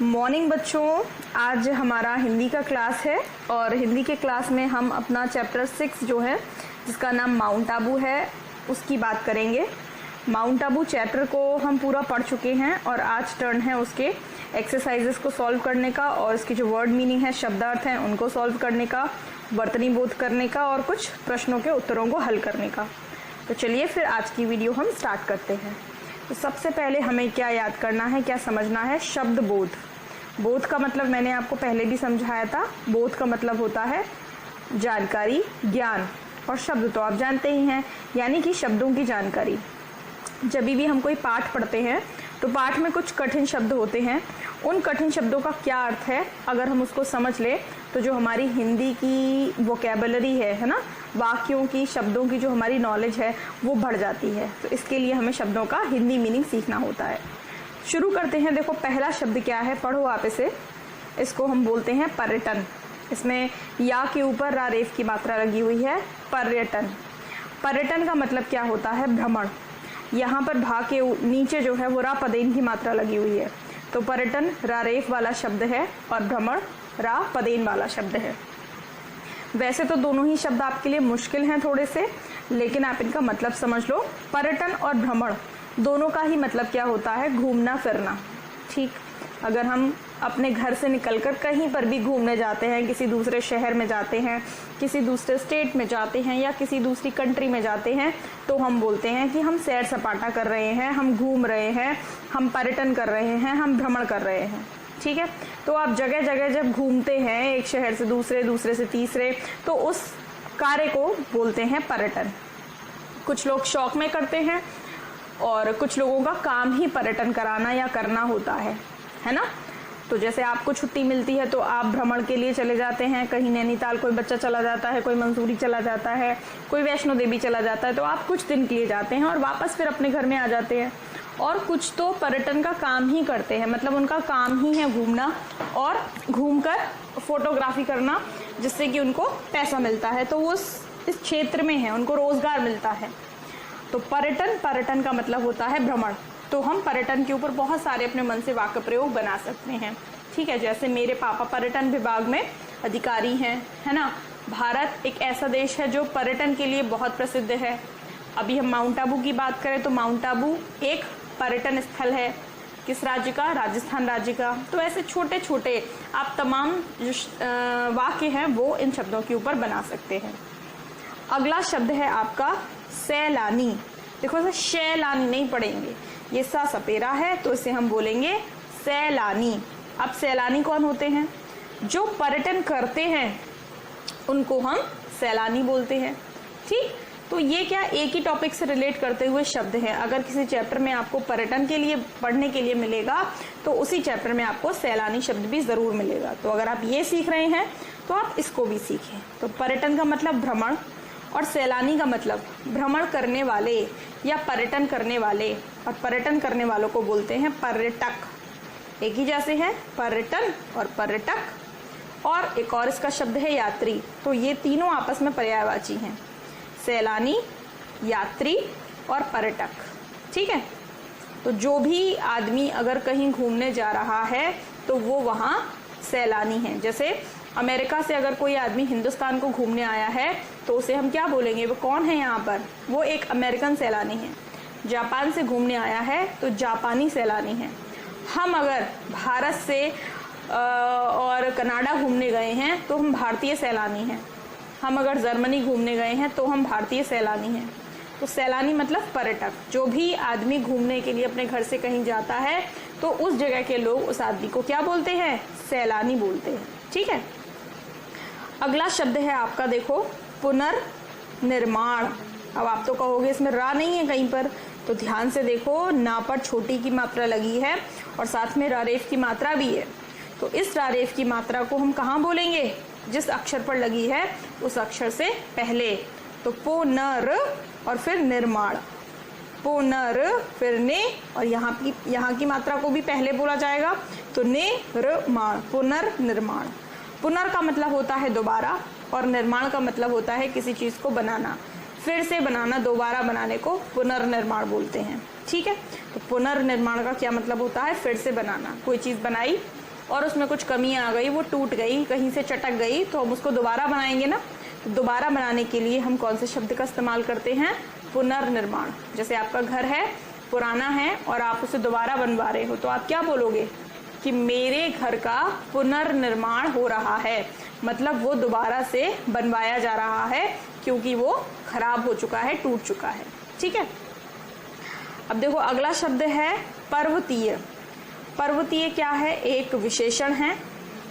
Morning बच्चों, आज हमारा हिंदी का क्लास है और हिंदी के क्लास में हम अपना चैप्टर 6 जो है जिसका नाम माउंट आबू है उसकी बात करेंगे। माउंट आबू चैप्टर को हम पूरा पढ़ चुके हैं और आज टर्न है उसके एक्सरसाइजेस को सॉल्व करने का और इसकी जो वर्ड मीनिंग है, शब्दार्थ हैं, उनको सॉल्व करने का, वर्तनी बोध करने का और कुछ प्रश्नों के उत्तरों को हल करने का। तो चलिए फिर आज की वीडियो हम स्टार्ट करते हैं। तो सबसे पहले हमें क्या याद करना है, क्या समझना है? शब्द बोध। बोध का मतलब मैंने आपको पहले भी समझाया था। बोध का मतलब होता है जानकारी, ज्ञान, और शब्द तो आप जानते ही हैं, यानी कि शब्दों की जानकारी। जब भी हम कोई पाठ पढ़ते हैं तो पाठ में कुछ कठिन शब्द होते हैं, उन कठिन शब्दों का क्या अर्थ है अगर हम उसको समझ लें तो जो हमारी हिंदी की वोकैबुलरी है ना, वाक्यों की, शब्दों की जो हमारी नॉलेज है वो बढ़ जाती है। तो इसके लिए हमें शब्दों का हिंदी मीनिंग सीखना होता है। शुरू करते हैं। देखो पहला शब्द क्या है, पढ़ो आप इसे। इसको हम बोलते हैं पर्यटन। इसमें या के ऊपर रा रेफ की मात्रा लगी हुई है, पर्यटन। पर्यटन का मतलब क्या होता है? भ्रमण। यहाँ पर भा के नीचे जो है वो रा पदेन की मात्रा लगी हुई है, तो पर्यटन रा रेफ वाला शब्द है और भ्रमण रा पदेन वाला शब्द है। वैसे तो दोनों ही शब्द आपके लिए मुश्किल हैं थोड़े से, लेकिन आप इनका मतलब समझ लो। पर्यटन और भ्रमण दोनों का ही मतलब क्या होता है? घूमना फिरना। ठीक, अगर हम अपने घर से निकलकर कहीं पर भी घूमने जाते हैं, किसी दूसरे शहर में जाते हैं, किसी दूसरे स्टेट में जाते हैं या किसी दूसरी कंट्री में जाते हैं, तो हम बोलते हैं कि हम सैर सपाटा कर रहे हैं, हम घूम रहे हैं, हम पर्यटन कर रहे हैं, हम भ्रमण कर रहे हैं। ठीक है, तो आप जगह जगह जब घूमते हैं एक शहर से दूसरे, दूसरे से तीसरे, तो उस कार्य को बोलते हैं पर्यटन। कुछ लोग शौक में करते हैं और कुछ लोगों का काम ही पर्यटन कराना या करना होता है ना। तो जैसे आपको छुट्टी मिलती है तो आप भ्रमण के लिए चले जाते हैं, कहीं नैनीताल कोई बच्चा चला जाता है, कोई मंसूरी चला जाता है, कोई वैष्णो देवी चला जाता है, तो आप कुछ दिन के लिए जाते हैं और वापस फिर अपने घर में आ जाते हैं। और कुछ तो पर्यटन का काम ही करते हैं, मतलब उनका काम ही है घूमना और घूमकर फोटोग्राफी करना, जिससे कि उनको पैसा मिलता है, तो वो इस क्षेत्र में है, उनको रोजगार मिलता है। तो पर्यटन का मतलब होता है भ्रमण। तो हम पर्यटन के ऊपर बहुत सारे अपने मन से वाक्य प्रयोग बना सकते हैं। ठीक है, जैसे मेरे पापा पर्यटन विभाग में अधिकारी हैं, है ना। भारत एक ऐसा देश है जो पर्यटन के लिए बहुत प्रसिद्ध है। अभी हम माउंट आबू की बात करें तो माउंट आबू एक पर्यटन स्थल है। किस राज्य का? राजस्थान राज्य का। तो ऐसे छोटे छोटे आप तमाम जो वाक्य हैं वो इन शब्दों के ऊपर बना सकते हैं। अगला शब्द है आपका सैलानी। देखो इसे शैलानी नहीं पढ़ेंगे, ये सा सपेरा है तो इसे हम बोलेंगे सैलानी। अब सैलानी कौन होते हैं? जो पर्यटन करते हैं उनको हम सैलानी बोलते हैं। ठीक, तो ये क्या एक ही टॉपिक से रिलेट करते हुए शब्द हैं। अगर किसी चैप्टर में आपको पर्यटन के लिए पढ़ने के लिए मिलेगा तो उसी चैप्टर में आपको सैलानी शब्द भी जरूर मिलेगा। तो अगर आप ये सीख रहे हैं तो आप इसको भी सीखें। तो पर्यटन का मतलब भ्रमण और सैलानी का मतलब भ्रमण करने वाले या पर्यटन करने वाले, और पर्यटन करने वालों को बोलते हैं पर्यटक। एक ही जैसे है पर्यटन और पर्यटक। और एक और इसका शब्द है यात्री। तो ये तीनों आपस में पर्यायवाची हैं, सैलानी, यात्री और पर्यटक। ठीक है, तो जो भी आदमी अगर कहीं घूमने जा रहा है तो वो वहाँ सैलानी है। जैसे अमेरिका से अगर कोई आदमी हिंदुस्तान को घूमने आया है तो उसे हम क्या बोलेंगे? वो कौन है यहाँ पर? वो एक अमेरिकन सैलानी है। जापान से घूमने आया है तो जापानी सैलानी है। हम अगर भारत से और कनाडा घूमने गए हैं तो हम भारतीय सैलानी हैं। हम अगर जर्मनी घूमने गए हैं तो हम भारतीय सैलानी हैं। तो सैलानी मतलब पर्यटक। जो भी आदमी घूमने के लिए अपने घर से कहीं जाता है तो उस जगह के लोग उस आदमी को क्या बोलते हैं? सैलानी बोलते हैं। ठीक है, अगला शब्द है आपका, देखो, पुनर्निर्माण। अब आप तो कहोगे इसमें रा नहीं है कहीं पर, तो ध्यान से देखो, ना पर छोटी की मात्रा लगी है और साथ में रारेफ की मात्रा भी है। तो इस रारेफ की मात्रा को हम कहाँ बोलेंगे? जिस अक्षर पर लगी है उस अक्षर से पहले। तो पुनर और फिर निर्माण, पुनर फिर ने, और यहाँ की मात्रा को भी पहले बोला जाएगा, तो निर्माण, पुनर्निर्माण। पुनर का मतलब होता है दोबारा और निर्माण का मतलब होता है किसी चीज को बनाना, फिर से बनाना, दोबारा बनाने को पुनर्निर्माण बोलते हैं। ठीक है, तो पुनर्निर्माण का क्या मतलब होता है? फिर से बनाना। कोई चीज बनाई और उसमें कुछ कमी आ गई, वो टूट गई, कहीं से चटक गई, तो हम उसको दोबारा बनाएंगे ना। तो दोबारा बनाने के लिए हम कौन से शब्द का इस्तेमाल करते हैं? पुनर्निर्माण। जैसे आपका घर है, पुराना है और आप उसे दोबारा बनवा रहे हो, तो आप क्या बोलोगे कि मेरे घर का पुनर्निर्माण हो रहा है, मतलब वो दोबारा से बनवाया जा रहा है क्योंकि वो खराब हो चुका है, टूट चुका है। ठीक है, अब देखो अगला शब्द है पर्वतीय। पर्वतीय क्या है? एक विशेषण है,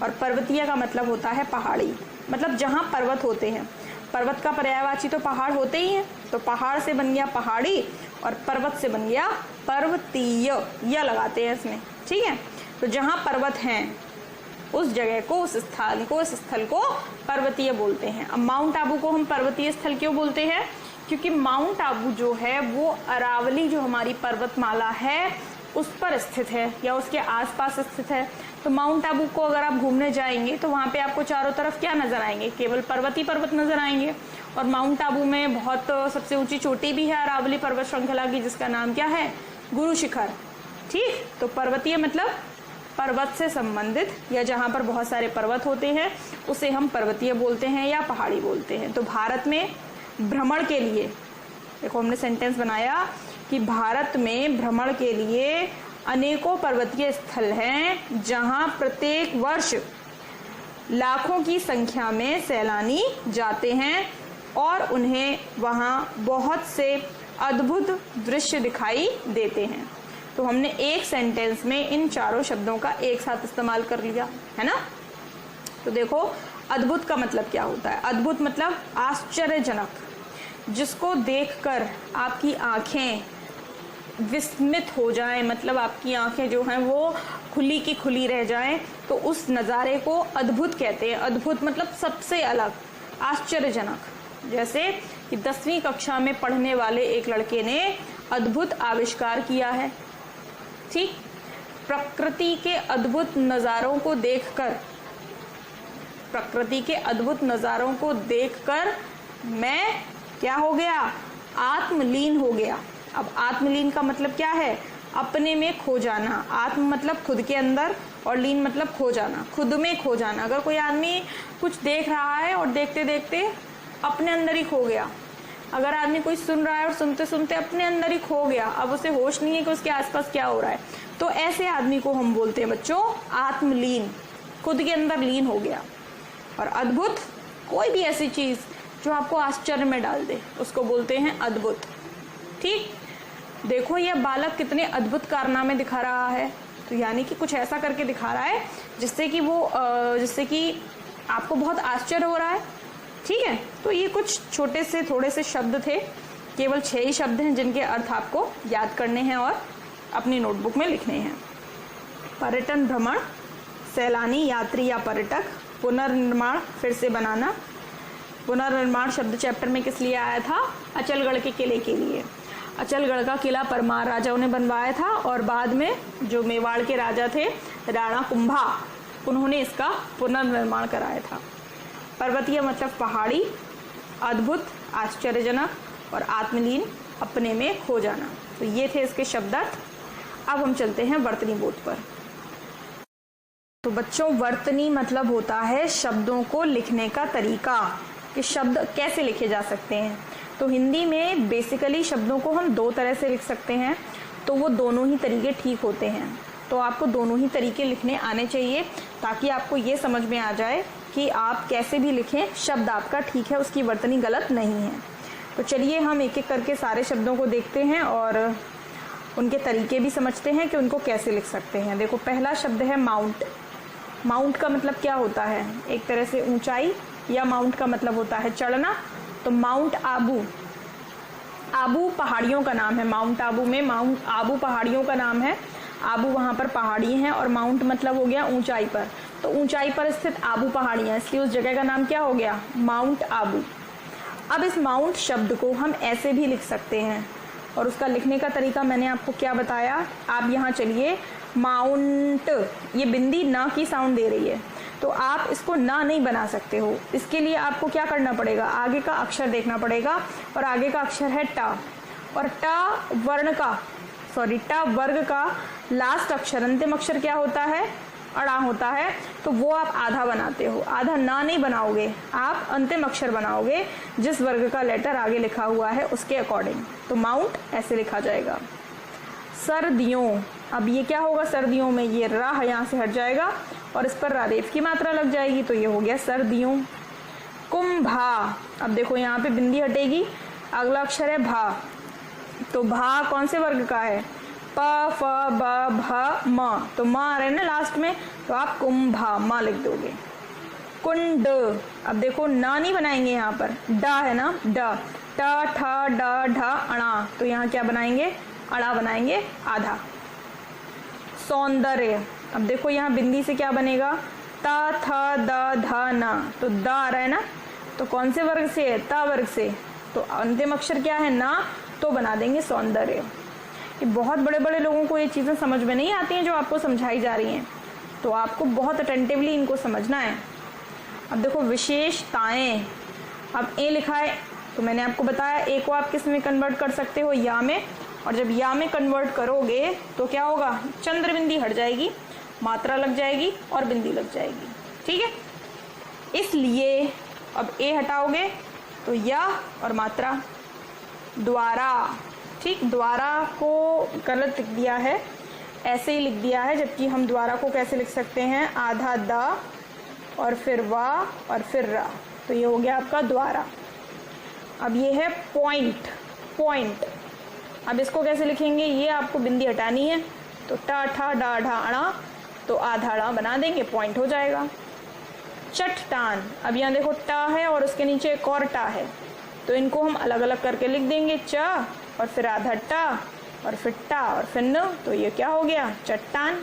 और पर्वतीय का मतलब होता है पहाड़ी, मतलब जहाँ पर्वत होते हैं। पर्वत का पर्यायवाची तो पहाड़ होते ही हैं, तो पहाड़ से बन गया पहाड़ी और पर्वत से बन गया पर्वतीय, यह लगाते हैं इसमें। ठीक है, तो जहाँ पर्वत हैं उस जगह को, उस स्थान को, इस स्थल को पर्वतीय बोलते हैं। अब माउंट आबू को हम पर्वतीय स्थल क्यों बोलते हैं? क्योंकि माउंट आबू जो है वो अरावली जो हमारी पर्वतमाला है उस पर स्थित है या उसके आसपास स्थित है। तो माउंट आबू को अगर आप घूमने जाएंगे तो वहाँ पे आपको चारों तरफ क्या नजर आएंगे? केवल पर्वत ही पर्वत नजर आएंगे। और माउंट आबू में बहुत सबसे ऊंची चोटी भी है अरावली पर्वत श्रृंखला की, जिसका नाम क्या है? गुरु शिखर। ठीक, तो पर्वतीय मतलब पर्वत से संबंधित या जहाँ पर बहुत सारे पर्वत होते हैं उसे हम पर्वतीय बोलते हैं या पहाड़ी बोलते हैं। तो भारत में भ्रमण के लिए, देखो हमने सेंटेंस बनाया कि भारत में भ्रमण के लिए अनेकों पर्वतीय स्थल हैं जहां प्रत्येक वर्ष लाखों की संख्या में सैलानी जाते हैं और उन्हें वहां बहुत से अद्भुत दृश्य दिखाई देते हैं। तो हमने एक सेंटेंस में इन चारों शब्दों का एक साथ इस्तेमाल कर लिया है ना। तो देखो अद्भुत का मतलब क्या होता है? अद्भुत मतलब आश्चर्यजनक, जिसको देखकर आपकी आंखें विस्मित हो जाएं, मतलब आपकी आंखें जो हैं वो खुली की खुली रह जाएं, तो उस नज़ारे को अद्भुत कहते हैं। अद्भुत मतलब सबसे अलग, आश्चर्यजनक। जैसे कि 10वीं कक्षा में पढ़ने वाले एक लड़के ने अद्भुत आविष्कार किया है। ठीक, प्रकृति के अद्भुत नज़ारों को देखकर, प्रकृति के अद्भुत नज़ारों को देखकर मैं क्या हो गया? आत्मलीन हो गया। अब आत्मलीन का मतलब क्या है? अपने में खो जाना। आत्म मतलब खुद के अंदर और लीन मतलब खो जाना, खुद में खो जाना। अगर कोई आदमी कुछ देख रहा है और देखते देखते अपने अंदर ही खो गया, अगर आदमी कोई सुन रहा है और सुनते सुनते अपने अंदर ही खो गया, अब उसे होश नहीं है कि उसके आसपास क्या हो रहा है, तो ऐसे आदमी को हम बोलते हैं बच्चों आत्मलीन, खुद के अंदर लीन हो गया। और अद्भुत कोई भी ऐसी चीज जो आपको आश्चर्य में डाल दे उसको बोलते हैं अद्भुत। ठीक, देखो यह बालक कितने अद्भुत कारनामे दिखा रहा है, तो यानी कि कुछ ऐसा करके दिखा रहा है जिससे कि आपको बहुत आश्चर्य हो रहा है। ठीक है, तो ये कुछ छोटे से थोड़े से शब्द थे, केवल 6 ही शब्द हैं जिनके अर्थ आपको याद करने हैं और अपनी नोटबुक में लिखने हैं। पर्यटन भ्रमण, सैलानी, यात्री या पर्यटक, पुनर्निर्माण फिर से बनाना। पुनर्निर्माण शब्द चैप्टर में किस लिए आया था? अचलगढ़ के किले के लिए। अचलगढ़ का किला परमार राजाओं ने बनवाया था और बाद में जो मेवाड़ के राजा थे राणा कुंभा, उन्होंने इसका पुनर्निर्माण कराया था। पर्वतीय मतलब पहाड़ी, अद्भुत, आश्चर्यजनक और आत्मलीन, अपने में खो जाना। तो ये थे इसके शब्दार्थ। अब हम चलते हैं वर्तनी बोध पर। तो बच्चों वर्तनी मतलब होता है शब्दों को लिखने का तरीका, कि शब्द कैसे लिखे जा सकते हैं। तो हिंदी में बेसिकली शब्दों को हम 2 तरह से लिख सकते हैं, तो वो दोनों ही तरीके ठीक होते हैं। तो आपको दोनों ही तरीके लिखने आने चाहिए ताकि आपको ये समझ में आ जाए कि आप कैसे भी लिखें शब्द आपका ठीक है, उसकी वर्तनी गलत नहीं है। तो चलिए हम एक एक करके सारे शब्दों को देखते हैं और उनके तरीके भी समझते हैं कि उनको कैसे लिख सकते हैं। देखो पहला शब्द है माउंट। माउंट का मतलब क्या होता है? एक तरह से ऊंचाई, या माउंट का मतलब होता है चढ़ना। तो माउंट आबू, आबू पहाड़ियों का नाम है। माउंट आबू में माउंट आबू पहाड़ियों का नाम है। आबू वहाँ पर पहाड़ी हैं और माउंट मतलब हो गया ऊंचाई पर। तो ऊंचाई पर स्थित आबू पहाड़ियाँ, इसलिए उस जगह का नाम क्या हो गया? माउंट आबू। अब इस माउंट शब्द को हम ऐसे भी लिख सकते हैं और उसका लिखने का तरीका मैंने आपको क्या बताया। आप यहाँ चलिए, माउंट, ये बिंदी ना की साउंड दे रही है, तो आप इसको ना नहीं बना सकते हो। इसके लिए आपको क्या करना पड़ेगा? आगे का अक्षर देखना पड़ेगा और आगे का अक्षर है टा, और टा वर्ग का लास्ट अक्षर, अंतिम अक्षर क्या होता है? अड़ा होता है तो वो आप आधा बनाते हो, आधा ना नहीं बनाओगे, आप अंतिम अक्षर बनाओगे जिस वर्ग का लेटर आगे लिखा हुआ है उसके अकॉर्डिंग। तो माउंट ऐसे लिखा जाएगा। सर्दियों, अब ये क्या होगा सर्दियों में, ये राह यहाँ से हट जाएगा और इस पर रारेफ की मात्रा लग जाएगी तो ये हो गया सर्दियों। कुंभा, अब देखो यहाँ पे बिंदी हटेगी, अगला अक्षर है भा, तो भा कौन से वर्ग का है, प फ ब भ म, तो म आ रहे हैं ना लास्ट में, तो आप कुंभा म लिख दोगे। कुंड, अब देखो ना नहीं बनाएंगे यहाँ पर, डा है ना, ड, ट ठ ड ढ अणा, तो यहाँ क्या बनाएंगे, अड़ा बनाएंगे आधा। सौंदर्य, अब देखो यहाँ बिंदी से क्या बनेगा, ता थ द ध न, तो द आ रहा है ना, तो कौन से वर्ग से है, ता वर्ग से, तो अंतिम अक्षर क्या है ना, तो बना देंगे सौंदर्य। कि बहुत बड़े बड़े लोगों को ये चीज़ें समझ में नहीं आती हैं जो आपको समझाई जा रही हैं, तो आपको बहुत अटेंटिवली इनको समझना है। अब देखो विशेषताएं, अब ए लिखा है तो मैंने आपको बताया ए को आप किस में कन्वर्ट कर सकते हो, या में, और जब या में कन्वर्ट करोगे तो क्या होगा, चंद्र बिंदी हट जाएगी, मात्रा लग जाएगी और बिंदी लग जाएगी, ठीक है। इसलिए अब ए हटाओगे तो या और मात्रा। द्वारा, ठीक, द्वारा को गलत लिख दिया है, ऐसे ही लिख दिया है, जबकि हम द्वारा को कैसे लिख सकते हैं, आधा द और फिर वा और फिर रा, तो ये हो गया आपका द्वारा। अब ये है पॉइंट, पॉइंट, अब इसको कैसे लिखेंगे, ये आपको बिंदी हटानी है, तो टा ठा डा ढा अणा, तो आधा अणा बना देंगे, पॉइंट हो जाएगा। चट्टान, अब यहाँ देखो टा है और उसके नीचे एक और टा है, तो इनको हम अलग अलग करके लिख देंगे, च और फिर आधा टा और फिर टा और फिर न, तो ये क्या हो गया, चट्टान।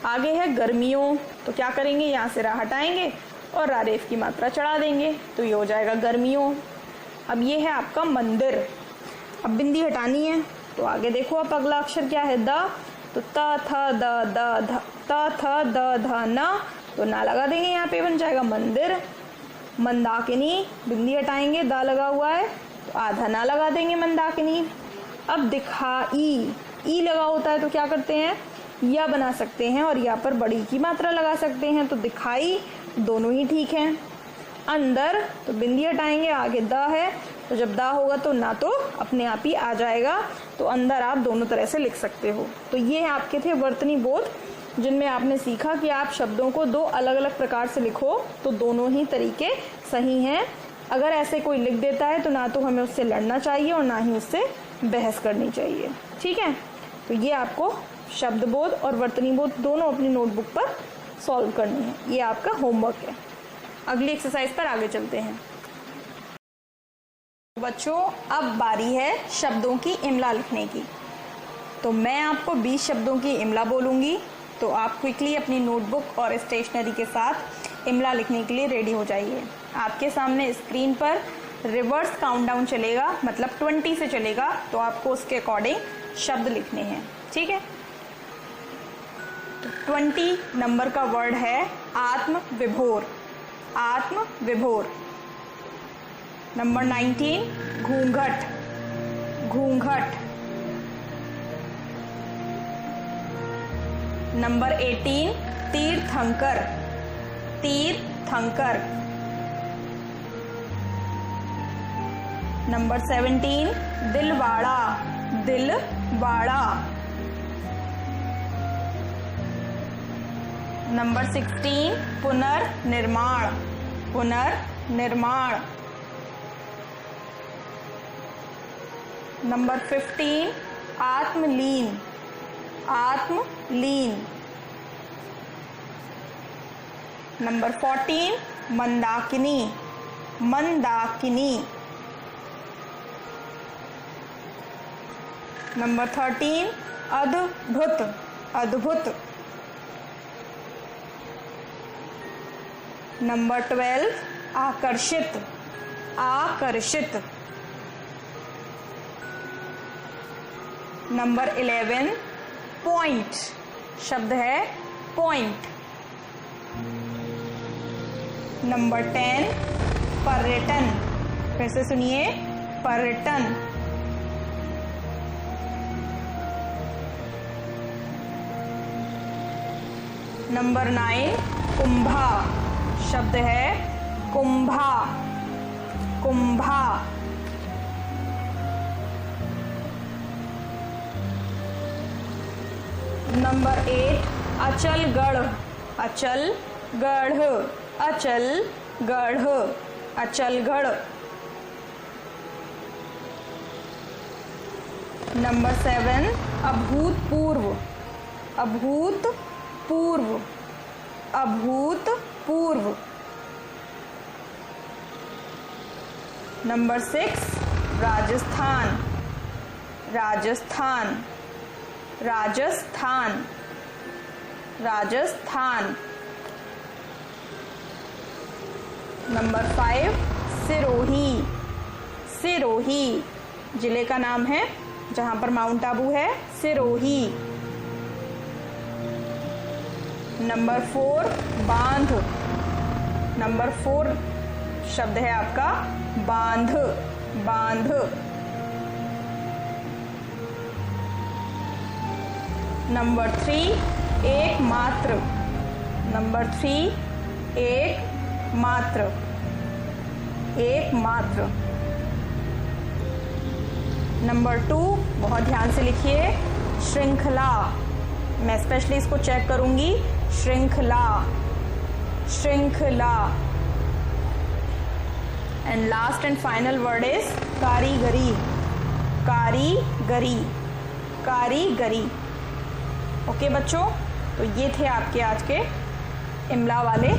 आगे है गर्मियों, तो क्या करेंगे, यहाँ से रा हटाएंगे और रारेफ की मात्रा चढ़ा देंगे, तो ये हो जाएगा गर्मियों। अब ये है आपका मंदिर, अब बिंदी हटानी है, तो आगे देखो अब अगला अक्षर क्या है, द, तो त थ द द ध, त थ द ध न, तो ना लगा देंगे, यहाँ पे बन जाएगा मंदिर। मंदाकिनी, बिंदी हटाएंगे, दा लगा हुआ है तो आधा ना लगा देंगे, मंदाकिनी। अब दिखाई, ई लगा होता है तो क्या करते हैं, या बना सकते हैं और या पर बड़ी की मात्रा लगा सकते हैं, तो दिखाई दोनों ही ठीक हैं। अंदर, तो बिंदी हटाएंगे, आगे द है, तो जब दा होगा तो ना तो अपने आप ही आ जाएगा, तो अंदर आप दोनों तरह से लिख सकते हो। तो ये आपके थे वर्तनी बोध, जिनमें आपने सीखा कि आप शब्दों को दो अलग अलग प्रकार से लिखो, तो दोनों ही तरीके सही हैं। अगर ऐसे कोई लिख देता है तो ना तो हमें उससे लड़ना चाहिए और ना ही उससे बहस करनी चाहिए, ठीक है। तो ये आपको शब्द बोध और वर्तनी बोध दोनों अपनी नोटबुक पर सॉल्व करनी है, ये आपका होमवर्क है। अगली एक्सरसाइज पर आगे चलते हैं। बच्चों, अब बारी है शब्दों की इमला लिखने की। तो मैं आपको 20 शब्दों की इमला बोलूँगी, तो आप क्विकली अपनी नोटबुक और स्टेशनरी के साथ इमला लिखने के लिए रेडी हो जाइए। आपके सामने स्क्रीन पर रिवर्स काउंटडाउन चलेगा, मतलब 20 से चलेगा, तो आपको उसके अकॉर्डिंग शब्द लिखने हैं, ठीक है। तो 20 नंबर का वर्ड है आत्म विभोर, आत्म विभोर। नंबर 19 घूंघट, घूंघट। नंबर 18 तीर्थंकर, तीर्थंकर। नंबर 17 दिलवाड़ा, दिलवाड़ा। नंबर 16 पुनर्निर्माण, पुनर्निर्माण। नंबर 15 आत्मलीन, आत्मलीन। नंबर 14 मंदाकिनी, मंदाकिनी। नंबर 13 अद्भुत, अद्भुत। नंबर 12 आकर्षित, आकर्षित। नंबर 11 पॉइंट, शब्द है पॉइंट। नंबर 10 पर्यटन, फिर से सुनिए, पर्यटन। नंबर 9 कुंभा, शब्द है कुंभा, कुंभा। नंबर 8 अचलगढ़, अचलगढ़, अचलगढ़, अचलगढ़। नंबर 7 अभूतपूर्व, अभूतपूर्व, अभूतपूर्व। नंबर 6 राजस्थान, राजस्थान, राजस्थान, राजस्थान। नंबर 5 सिरोही, सिरोही, जिले का नाम है जहां पर माउंट आबू है, सिरोही। नंबर 4 बांध, नंबर 4 शब्द है आपका बांध, बांध। नंबर 3 एकमात्र, नंबर 3 एकमात्र, एकमात्र। नंबर 2 बहुत ध्यान से लिखिए, श्रृंखला, मैं स्पेशली इसको चेक करूंगी, श्रृंखला, श्रृंखला। And last and final word is कारीगरी, कारीगरी, कारीगरी। ओके बच्चों, तो ये थे आपके आज के इमला वाले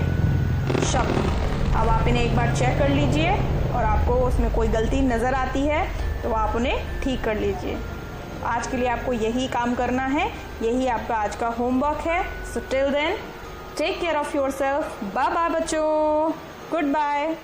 शब्द। अब आप इन्हें एक बार चेक कर लीजिए और आपको उसमें कोई गलती नज़र आती है तो आप उन्हें ठीक कर लीजिए। आज के लिए आपको यही काम करना है, यही आपका आज का होमवर्क है। So till then take care of yourself, bye bye बच्चों, गुड बाय।